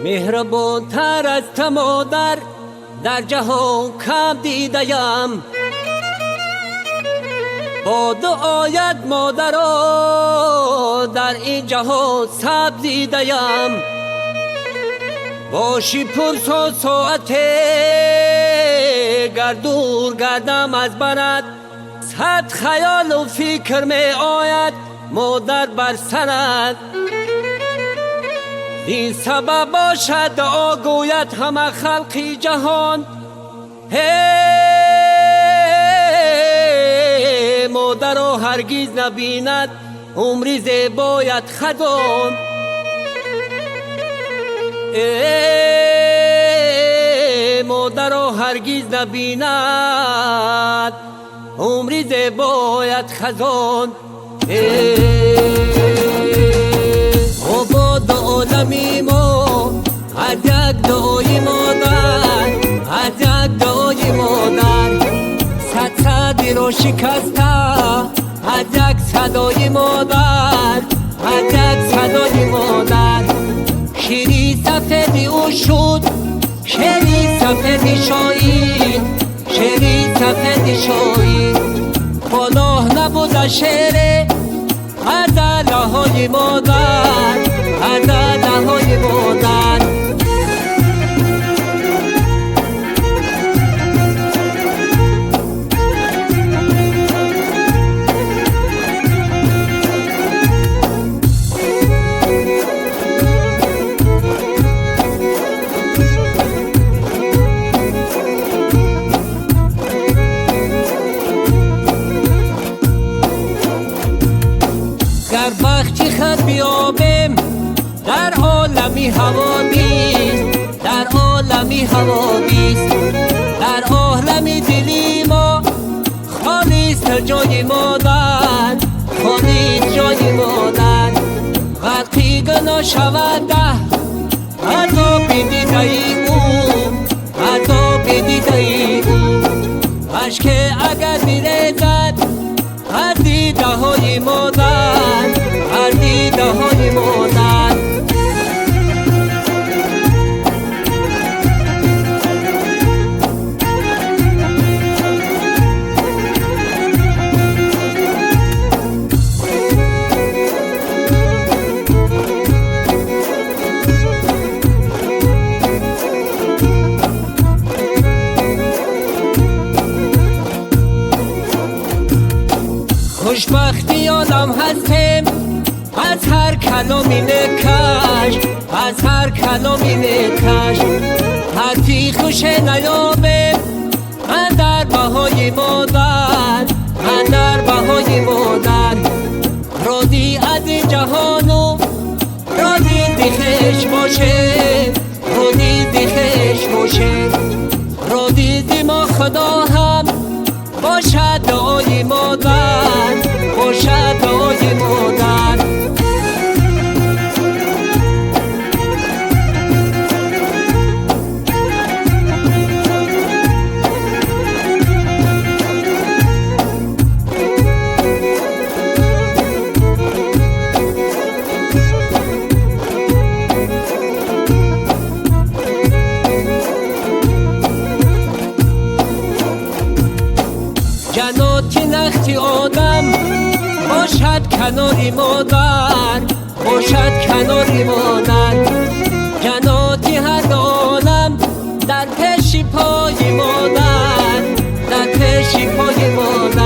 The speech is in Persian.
مهربان‌تر از تو مادر در جهان کم دیده‌ام. با دعایت مادرها در این جهان سبز دیده‌ام. باشی پرسان ساعت گردور گردم از برت، صد خیال و فکر می آید مادر بر سرت. این سبب باشد دعا گوید همه خلقی جهان، مادر را هرگز نبیند عمری زیبایت خدان. مادر را هرگز نبیند عمری زیبایت خزان. آباد عالمی ما از یک دعای مادر، از یک دعای مادر. صد صدی را شکسته از یک صدای مادر، از یک صدای مادر. شیری سفیدی او شد، شیری سفیدی شاید، شیری سفیدی شاید. پناه نبود شعر غزله های مادر، غزله های مادر. گر بختی خط بیابیم در عالمی حوادث، در عالمی حوادث. در عالمی دلی ما خالیست جای مادر، خالیست جای مادر. غرقی گناه شود عذاب دیده ای او، عذاب دیده ای او. اشک اگر میریزد هر دیده های مادر، هر دیده های مادر. خوشبختی آدم هستیم از هر کلامی نکش، از هر کلامی نکش. حرفی خوش نیابیم اندر بهای مادر، اندر بهای مادر. راضی از این جهانو راضی دیخش باشه، راضی دیخش باشه. راضی دی ما خدا هم باشد دعای مادر، باشد دعای مادر. جناتی نختی آدم باشد کناری مادر، باشد کناری مادر. جناتی هر عالم در پیش پای مادر، در پیش پای مادر.